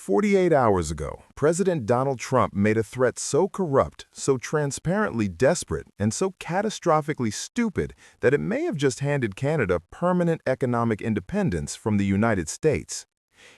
48 hours ago, President Donald Trump made a threat so corrupt, so transparently desperate, and so catastrophically stupid that it may have just handed Canada permanent economic independence from the United States.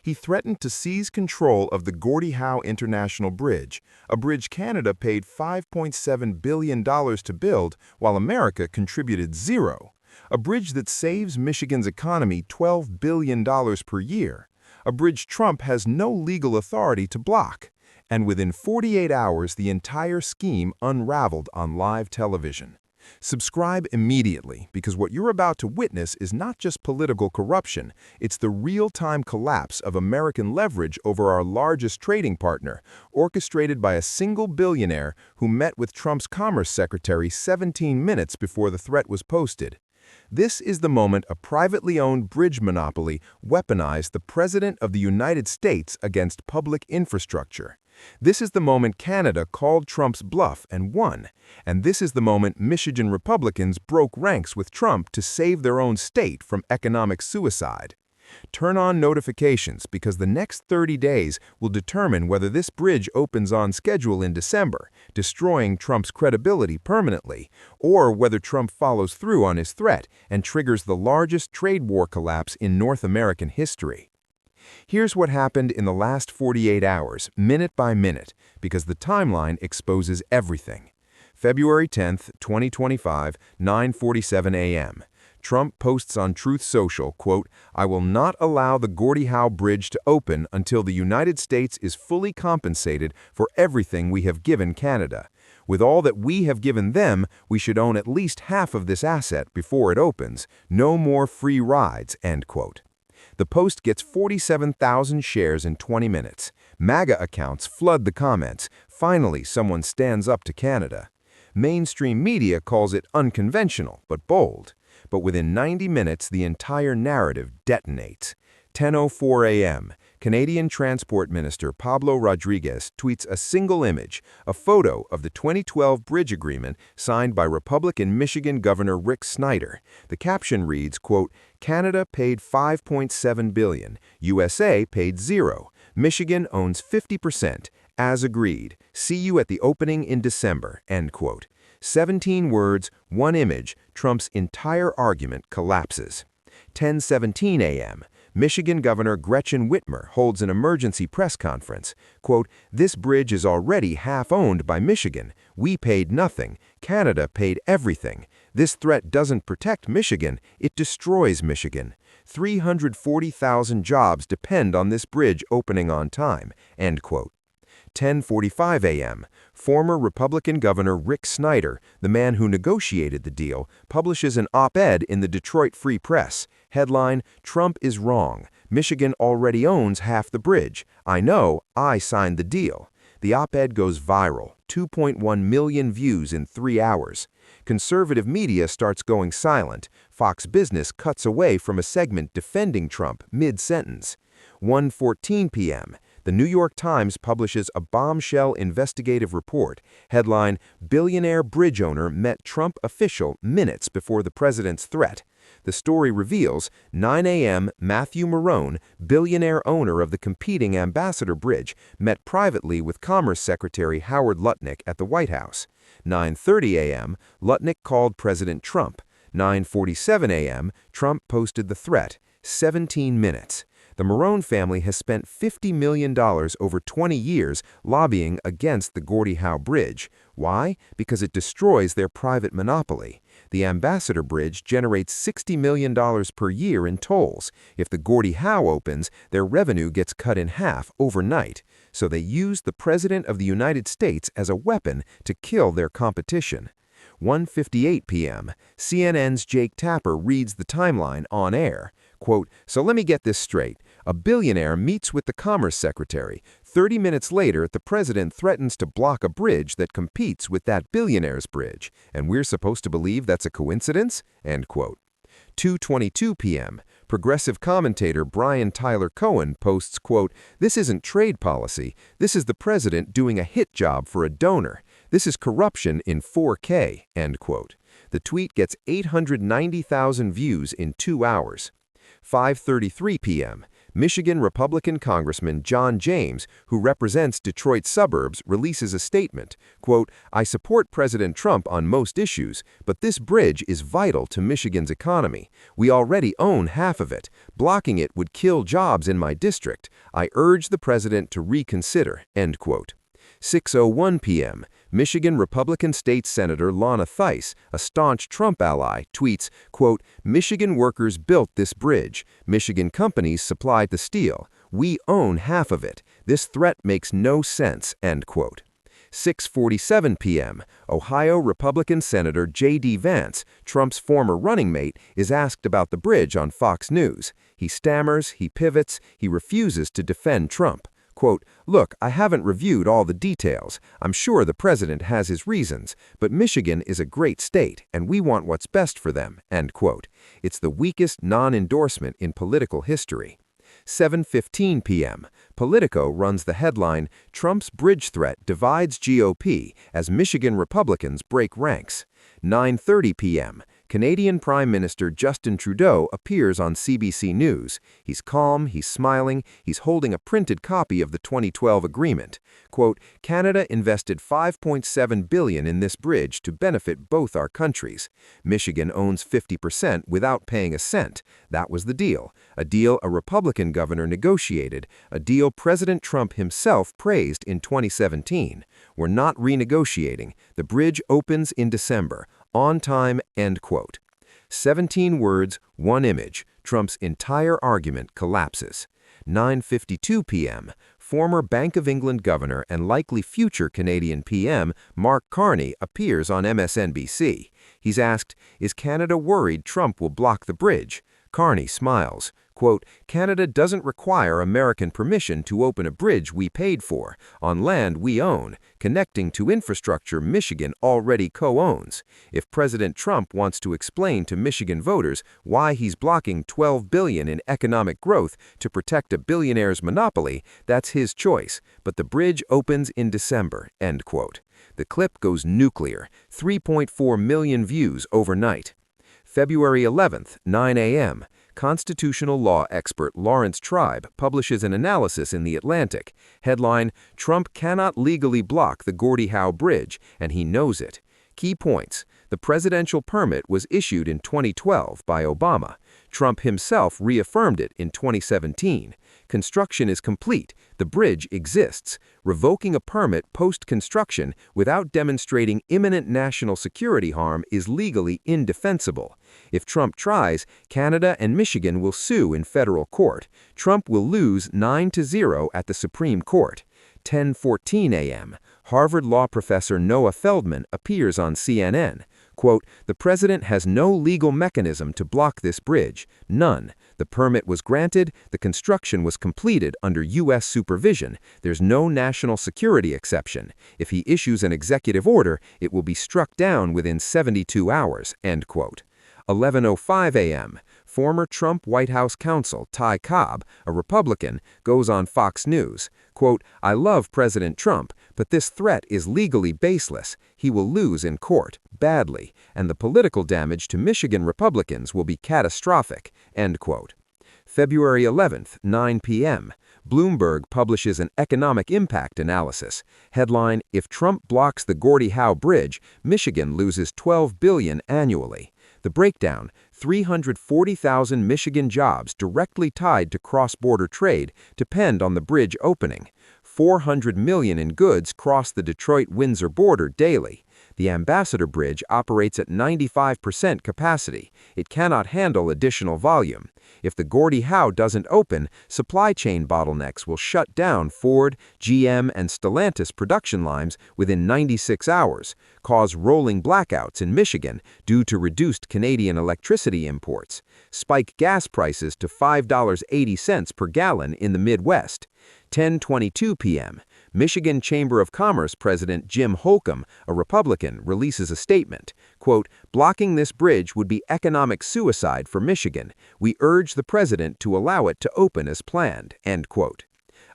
He threatened to seize control of the Gordie Howe International Bridge, a bridge Canada paid $5.7 billion to build while America contributed zero, a bridge that saves Michigan's economy $12 billion per year. A bridge Trump has no legal authority to block. And within 48 hours, the entire scheme unraveled on live television. Subscribe immediately, because what you're about to witness is not just political corruption, it's the real-time collapse of American leverage over our largest trading partner, orchestrated by a single billionaire who met with Trump's Commerce Secretary 17 minutes before the threat was posted. This is the moment a privately owned bridge monopoly weaponized the President of the United States against public infrastructure. This is the moment Canada called Trump's bluff and won. And this is the moment Michigan Republicans broke ranks with Trump to save their own state from economic suicide. Turn on notifications, because the next 30 days will determine whether this bridge opens on schedule in December, destroying Trump's credibility permanently, or whether Trump follows through on his threat and triggers the largest trade war collapse in North American history. Here's what happened in the last 48 hours, minute by minute, because the timeline exposes everything. February 10, 2025, 9:47 a.m. Trump posts on Truth Social, quote, "I will not allow the Gordie Howe Bridge to open until the United States is fully compensated for everything we have given Canada. With all that we have given them, we should own at least half of this asset before it opens. No more free rides," end quote. The post gets 47,000 shares in 20 minutes. MAGA accounts flood the comments. Finally, someone stands up to Canada. Mainstream media calls it unconventional but bold. But within 90 minutes, the entire narrative detonates. 10:04 a.m., Canadian Transport Minister Pablo Rodriguez tweets a single image, a photo of the 2012 bridge agreement signed by Republican Michigan Governor Rick Snyder. The caption reads, quote, "Canada paid $5.7 billion, USA paid zero. Michigan owns 50%, as agreed. See you at the opening in December," end quote. 17 words, one image, Trump's entire argument collapses. 10:17 a.m., Michigan Governor Gretchen Whitmer holds an emergency press conference. Quote, "This bridge is already half owned by Michigan. We paid nothing. Canada paid everything. This threat doesn't protect Michigan, it destroys Michigan. 340,000 jobs depend on this bridge opening on time," end quote. 10:45 a.m., former Republican Governor Rick Snyder, the man who negotiated the deal, publishes an op-ed in the Detroit Free Press. Headline, "Trump is wrong. Michigan already owns half the bridge. I know, I signed the deal." The op-ed goes viral, 2.1 million views in 3 hours. Conservative media starts going silent. Fox Business cuts away from a segment defending Trump mid-sentence. 1:14 p.m., The New York Times publishes a bombshell investigative report. Headline, "Billionaire bridge owner met Trump official minutes before the president's threat." The story reveals 9 a.m. Matthew Marone, billionaire owner of the competing Ambassador Bridge, met privately with Commerce Secretary Howard Lutnick at the White House. 9:30 a.m. Lutnick called President Trump. 9:47 a.m. Trump posted the threat. 17 minutes. The Marone family has spent $50 million over 20 years lobbying against the Gordie Howe Bridge. Why? Because it destroys their private monopoly. The Ambassador Bridge generates $60 million per year in tolls. If the Gordie Howe opens, their revenue gets cut in half overnight. So they use the President of the United States as a weapon to kill their competition. 1:58 p.m., CNN's Jake Tapper reads the timeline on air. Quote, "So let me get this straight. A billionaire meets with the Commerce Secretary. 30 minutes later, the president threatens to block a bridge that competes with that billionaire's bridge. And we're supposed to believe that's a coincidence?" End quote. 2:22 p.m., progressive commentator Brian Tyler Cohen posts, quote, "This isn't trade policy. This is the president doing a hit job for a donor. This is corruption in 4K," end quote. The tweet gets 890,000 views in 2 hours. 5:33 p.m., Michigan Republican Congressman John James, who represents Detroit suburbs, releases a statement, quote, "I support President Trump on most issues, but this bridge is vital to Michigan's economy. We already own half of it. Blocking it would kill jobs in my district. I urge the president to reconsider," end quote. 6:01 p.m., Michigan Republican State Senator Lana Theis, a staunch Trump ally, tweets, quote, "Michigan workers built this bridge. Michigan companies supplied the steel. We own half of it. This threat makes no sense," end quote. 6:47 p.m., Ohio Republican Senator J.D. Vance, Trump's former running mate, is asked about the bridge on Fox News. He stammers, he pivots, he refuses to defend Trump. Quote, "Look, I haven't reviewed all the details. I'm sure the president has his reasons, but Michigan is a great state, and we want what's best for them," end quote. It's the weakest non-endorsement in political history. 7:15 p.m., Politico runs the headline, "Trump's bridge threat divides GOP as Michigan Republicans break ranks." 9:30 p.m., Canadian Prime Minister Justin Trudeau appears on CBC News. He's calm, he's smiling, he's holding a printed copy of the 2012 agreement. Quote, "Canada invested $5.7 billion in this bridge to benefit both our countries. Michigan owns 50% without paying a cent. That was the deal. A deal a Republican governor negotiated, a deal President Trump himself praised in 2017. We're not renegotiating. The bridge opens in December. On time," end quote. 17 words, one image. Trump's entire argument collapses. 9:52 p.m., former Bank of England governor and likely future Canadian PM Mark Carney appears on MSNBC. He's asked, "Is Canada worried Trump will block the bridge?" Carney smiles. Quote, "Canada doesn't require American permission to open a bridge we paid for, on land we own, connecting to infrastructure Michigan already co-owns. If President Trump wants to explain to Michigan voters why he's blocking $12 billion in economic growth to protect a billionaire's monopoly, that's his choice, but the bridge opens in December," end quote. The clip goes nuclear, 3.4 million views overnight. February 11th, 9 a.m., constitutional law expert Lawrence Tribe publishes an analysis in The Atlantic. Headline, "Trump cannot legally block the Gordie Howe Bridge, and he knows it." Key points. The presidential permit was issued in 2012 by Obama. Trump himself reaffirmed it in 2017. Construction is complete. The bridge exists. Revoking a permit post-construction without demonstrating imminent national security harm is legally indefensible. If Trump tries, Canada and Michigan will sue in federal court. Trump will lose 9-0 at the Supreme Court. 10:14 a.m., Harvard law professor Noah Feldman appears on CNN. Quote, "The president has no legal mechanism to block this bridge. None. The permit was granted, the construction was completed under U.S. supervision. There's no national security exception. If he issues an executive order, it will be struck down within 72 hours," end quote. 11:05 a.m., former Trump White House counsel Ty Cobb, a Republican, goes on Fox News. Quote, "I love President Trump, but this threat is legally baseless. He will lose in court, badly, and the political damage to Michigan Republicans will be catastrophic," end quote. February 11th, 9 p.m., Bloomberg publishes an economic impact analysis. Headline, "If Trump blocks the Gordie Howe Bridge, Michigan loses $12 billion annually." The breakdown, 340,000 Michigan jobs directly tied to cross-border trade depend on the bridge opening. 400 million in goods cross the Detroit-Windsor border daily. The Ambassador Bridge operates at 95% capacity. It cannot handle additional volume. If the Gordie Howe doesn't open, supply chain bottlenecks will shut down Ford, GM, and Stellantis production lines within 96 hours, cause rolling blackouts in Michigan due to reduced Canadian electricity imports, spike gas prices to $5.80 per gallon in the Midwest. 10:22 p.m., Michigan Chamber of Commerce President Jim Holcomb, a Republican, releases a statement. Quote, "Blocking this bridge would be economic suicide for Michigan. We urge the president to allow it to open as planned," end quote.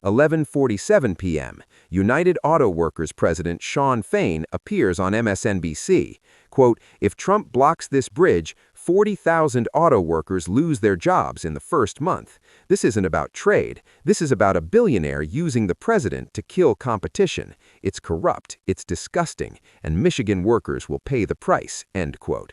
11:47 p.m., United Auto Workers President Shawn Fain appears on MSNBC. Quote, "If Trump blocks this bridge, 40,000 auto workers lose their jobs in the first month. This isn't about trade. This is about a billionaire using the president to kill competition. It's corrupt, it's disgusting, and Michigan workers will pay the price." End quote.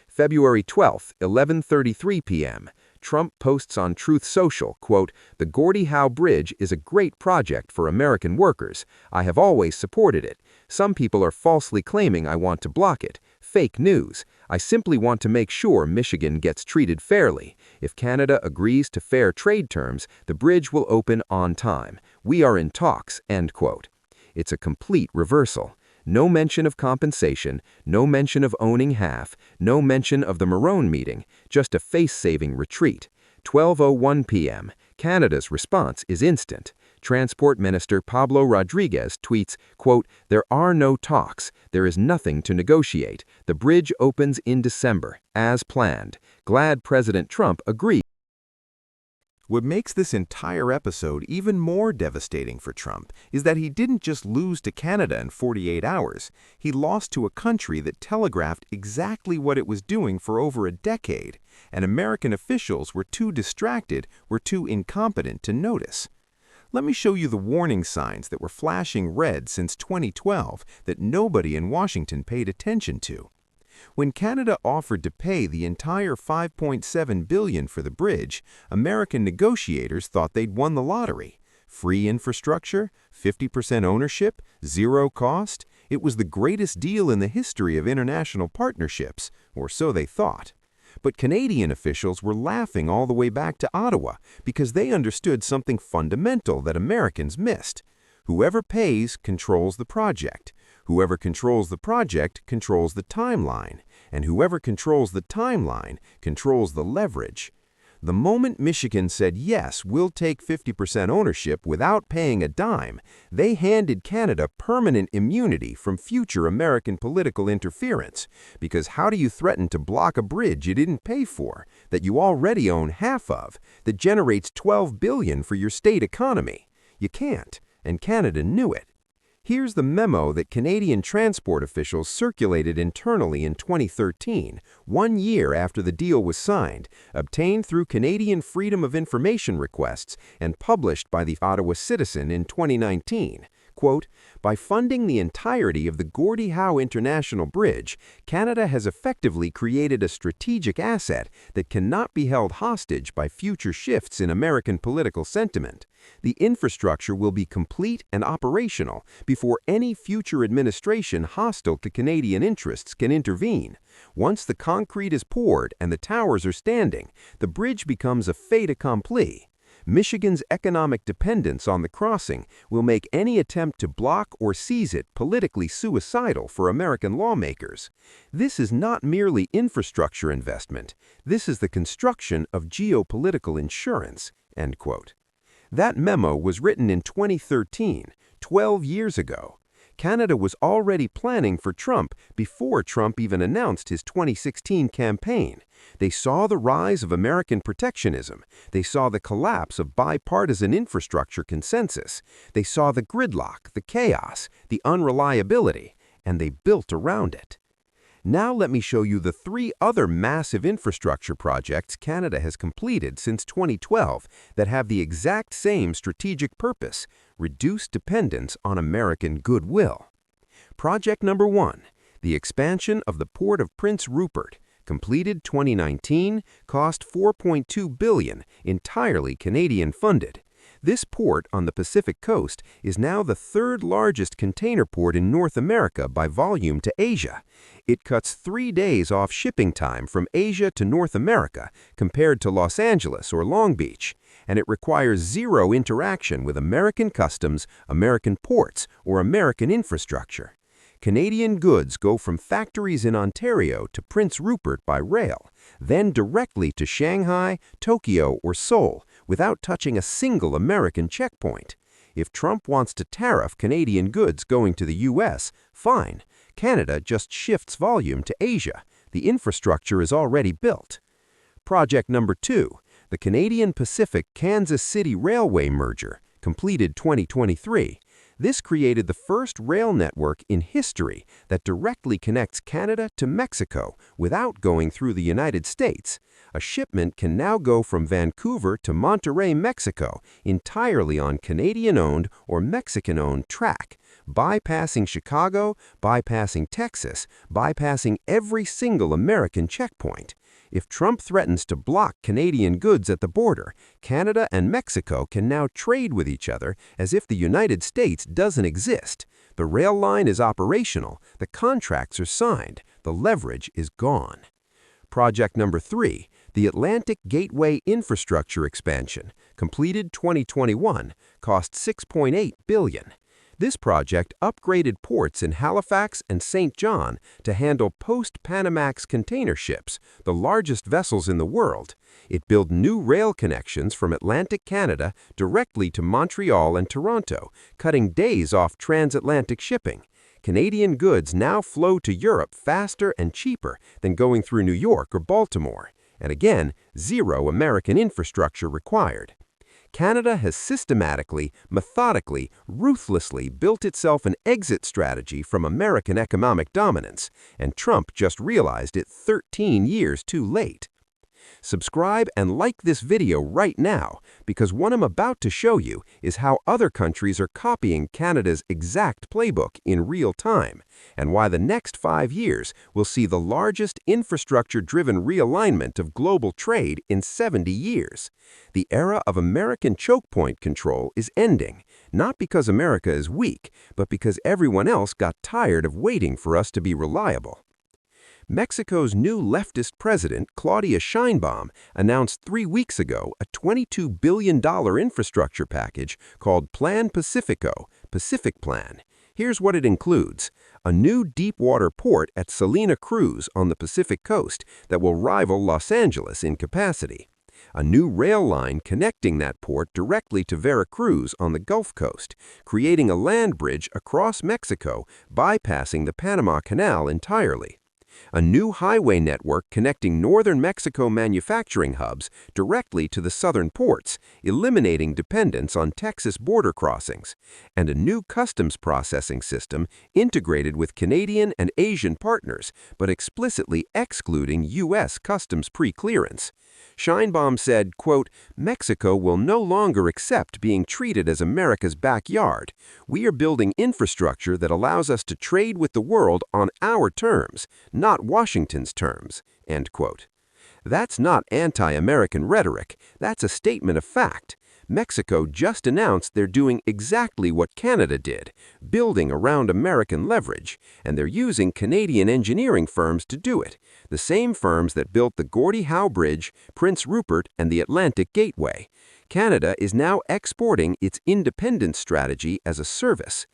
February 12, 11:33 p.m. Trump posts on Truth Social, quote, "The Gordie Howe Bridge is a great project for American workers. I have always supported it. Some people are falsely claiming I want to block it. Fake news. I simply want to make sure Michigan gets treated fairly. If Canada agrees to fair trade terms, the bridge will open on time. We are in talks." End quote. It's a complete reversal. No mention of compensation, no mention of owning half, no mention of the Marone meeting, just a face-saving retreat. 12:01 p.m. Canada's response is instant. Transport Minister Pablo Rodriguez tweets, quote, "There are no talks. There is nothing to negotiate. The bridge opens in December, as planned. Glad President Trump agreed." What makes this entire episode even more devastating for Trump is that he didn't just lose to Canada in 48 hours. He lost to a country that telegraphed exactly what it was doing for over a decade, and American officials were too distracted, were too incompetent to notice. Let me show you the warning signs that were flashing red since 2012 that nobody in Washington paid attention to. When Canada offered to pay the entire $5.7 billion for the bridge, American negotiators thought they'd won the lottery. Free infrastructure, 50% ownership, zero cost. It was the greatest deal in the history of international partnerships, or so they thought. But Canadian officials were laughing all the way back to Ottawa because they understood something fundamental that Americans missed. Whoever pays controls the project. Whoever controls the project controls the timeline, and whoever controls the timeline controls the leverage. The moment Michigan said, "Yes, we'll take 50% ownership without paying a dime," they handed Canada permanent immunity from future American political interference. Because how do you threaten to block a bridge you didn't pay for, that you already own half of, that generates $12 billion for your state economy? You can't, and Canada knew it. Here's the memo that Canadian transport officials circulated internally in 2013, 1 year after the deal was signed, obtained through Canadian Freedom of Information requests, and published by the Ottawa Citizen in 2019. Quote, "By funding the entirety of the Gordie Howe International Bridge, Canada has effectively created a strategic asset that cannot be held hostage by future shifts in American political sentiment. The infrastructure will be complete and operational before any future administration hostile to Canadian interests can intervene. Once the concrete is poured and the towers are standing, the bridge becomes a fait accompli. Michigan's economic dependence on the crossing will make any attempt to block or seize it politically suicidal for American lawmakers. This is not merely infrastructure investment. This is the construction of geopolitical insurance." End quote. That memo was written in 2013, 12 years ago. Canada was already planning for Trump before Trump even announced his 2016 campaign. They saw the rise of American protectionism. They saw the collapse of bipartisan infrastructure consensus. They saw the gridlock, the chaos, the unreliability, and they built around it. Now let me show you the 3 other massive infrastructure projects Canada has completed since 2012 that have the exact same strategic purpose: reduce dependence on American goodwill. Project number 1, the expansion of the Port of Prince Rupert, completed 2019, cost $4.2 billion, entirely Canadian funded. This port on the Pacific coast is now the 3rd largest container port in North America by volume to Asia. It cuts 3 days off shipping time from Asia to North America compared to Los Angeles or Long Beach, and it requires zero interaction with American customs, American ports, or American infrastructure. Canadian goods go from factories in Ontario to Prince Rupert by rail, then directly to Shanghai, Tokyo, or Seoul without touching a single American checkpoint. If Trump wants to tariff Canadian goods going to the U.S., fine. Canada just shifts volume to Asia. The infrastructure is already built. Project number 2, the Canadian Pacific Kansas City Railway merger, completed 2023. This created the first rail network in history that directly connects Canada to Mexico without going through the United States. A shipment can now go from Vancouver to Monterrey, Mexico, entirely on Canadian-owned or Mexican-owned track, bypassing Chicago, bypassing Texas, bypassing every single American checkpoint. If Trump threatens to block Canadian goods at the border, Canada and Mexico can now trade with each other as if the United States doesn't exist. The rail line is operational, the contracts are signed, the leverage is gone. Project number 3, the Atlantic Gateway Infrastructure Expansion, completed 2021, cost $6.8 billion. This project upgraded ports in Halifax and St. John to handle post-Panamax container ships, the largest vessels in the world. It built new rail connections from Atlantic Canada directly to Montreal and Toronto, cutting days off transatlantic shipping. Canadian goods now flow to Europe faster and cheaper than going through New York or Baltimore. And again, zero American infrastructure required. Canada has systematically, methodically, ruthlessly built itself an exit strategy from American economic dominance, and Trump just realized it 13 years too late. Subscribe and like this video right now, because what I'm about to show you is how other countries are copying Canada's exact playbook in real time, and why the next 5 years will see the largest infrastructure-driven realignment of global trade in 70 years. The era of American choke point control is ending, not because America is weak, but because everyone else got tired of waiting for us to be reliable. Mexico's new leftist president, Claudia Sheinbaum, announced 3 weeks ago a $22 billion infrastructure package called Plan Pacifico, Pacific Plan. Here's what it includes: a new deep-water port at Salina Cruz on the Pacific coast that will rival Los Angeles in capacity, a new rail line connecting that port directly to Veracruz on the Gulf Coast, creating a land bridge across Mexico, bypassing the Panama Canal entirely, a new highway network connecting northern Mexico manufacturing hubs directly to the southern ports, eliminating dependence on Texas border crossings, and a new customs processing system integrated with Canadian and Asian partners, but explicitly excluding U.S. customs pre-clearance. Sheinbaum said, quote, "Mexico will no longer accept being treated as America's backyard. We are building infrastructure that allows us to trade with the world on our terms, not Washington's terms," end quote. That's not anti-American rhetoric. That's a statement of fact. Mexico just announced they're doing exactly what Canada did, building around American leverage, and they're using Canadian engineering firms to do it, the same firms that built the Gordie Howe Bridge, Prince Rupert, and the Atlantic Gateway. Canada is now exporting its independence strategy as a service.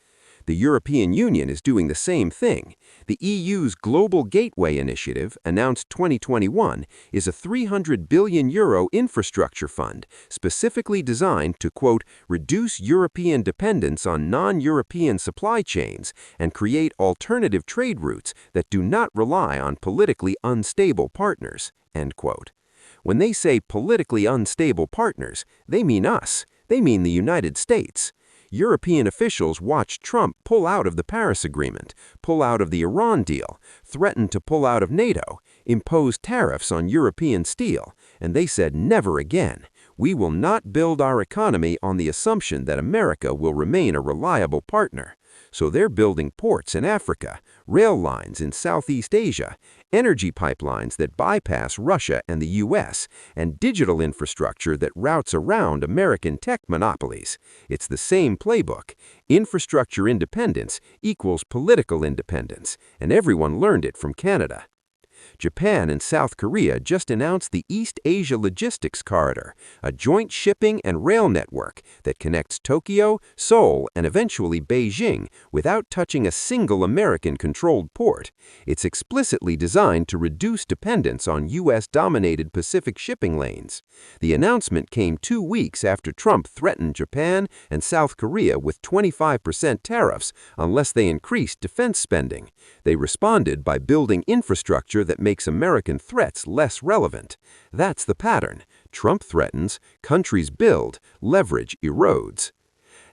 The European Union is doing the same thing. The EU's Global Gateway Initiative, announced 2021, is a €300 billion infrastructure fund specifically designed to, quote, "reduce European dependence on non-European supply chains and create alternative trade routes that do not rely on politically unstable partners," end quote. When they say politically unstable partners, they mean us. They mean the United States. European officials watched Trump pull out of the Paris Agreement, pull out of the Iran deal, threaten to pull out of NATO, impose tariffs on European steel, and they said never again. We will not build our economy on the assumption that America will remain a reliable partner. So they're building ports in Africa, rail lines in Southeast Asia, energy pipelines that bypass Russia and the U.S., and digital infrastructure that routes around American tech monopolies. It's the same playbook. Infrastructure independence equals political independence, and everyone learned it from Canada. Japan and South Korea just announced the East Asia Logistics Corridor, a joint shipping and rail network that connects Tokyo, Seoul, and eventually Beijing without touching a single American-controlled port. It's explicitly designed to reduce dependence on U.S.-dominated Pacific shipping lanes. The announcement came 2 weeks after Trump threatened Japan and South Korea with 25% tariffs unless they increased defense spending. They responded by building infrastructure that makes American threats less relevant. That's the pattern. Trump threatens, countries build, leverage erodes.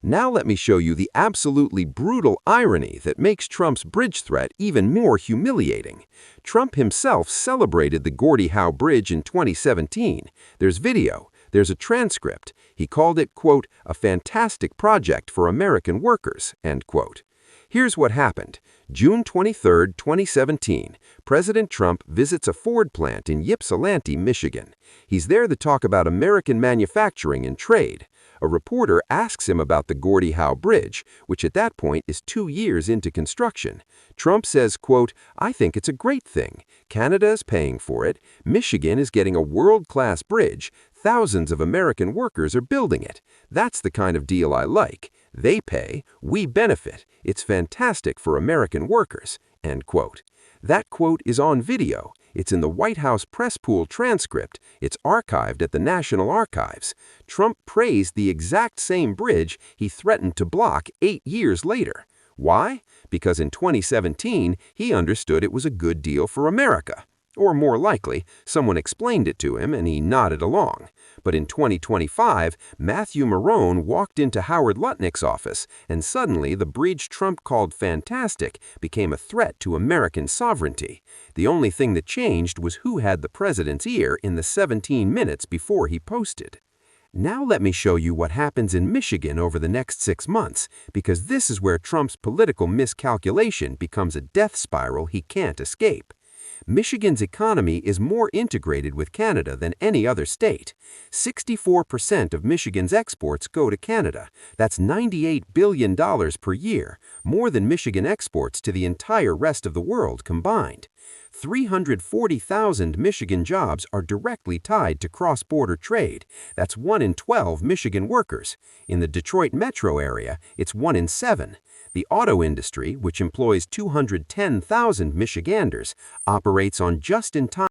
Now let me show you the absolutely brutal irony that makes Trump's bridge threat even more humiliating. Trump himself celebrated the Gordie Howe Bridge in 2017. There's video. There's a transcript. He called it, quote, a fantastic project for American workers, end quote. Here's what happened. June 23, 2017, President Trump visits a Ford plant in Ypsilanti, Michigan. He's there to talk about American manufacturing and trade. A reporter asks him about the Gordie Howe Bridge, which at that point is 2 years into construction. Trump says, quote, I think it's a great thing. Canada is paying for it. Michigan is getting a world-class bridge. Thousands of American workers are building it. That's the kind of deal I like. They pay, we benefit. It's fantastic for American workers, end quote. That quote is on video. It's in the White House press pool transcript. It's archived at the National Archives. Trump praised the exact same bridge he threatened to block 8 years later. Why? Because in 2017, he understood it was a good deal for America. Or more likely, someone explained it to him and he nodded along. But in 2025, Matthew Marone walked into Howard Lutnick's office, and suddenly the bridge Trump called fantastic became a threat to American sovereignty. The only thing that changed was who had the president's ear in the 17 minutes before he posted. Now let me show you what happens in Michigan over the next 6 months, because this is where Trump's political miscalculation becomes a death spiral he can't escape. Michigan's economy is more integrated with Canada than any other state. 64% of Michigan's exports go to Canada. That's $98 billion per year, more than Michigan exports to the entire rest of the world combined. 340,000 Michigan jobs are directly tied to cross-border trade. That's 1 in 12 Michigan workers. In the Detroit metro area, it's 1 in 7. The auto industry, which employs 210,000 Michiganders, operates on just-in-time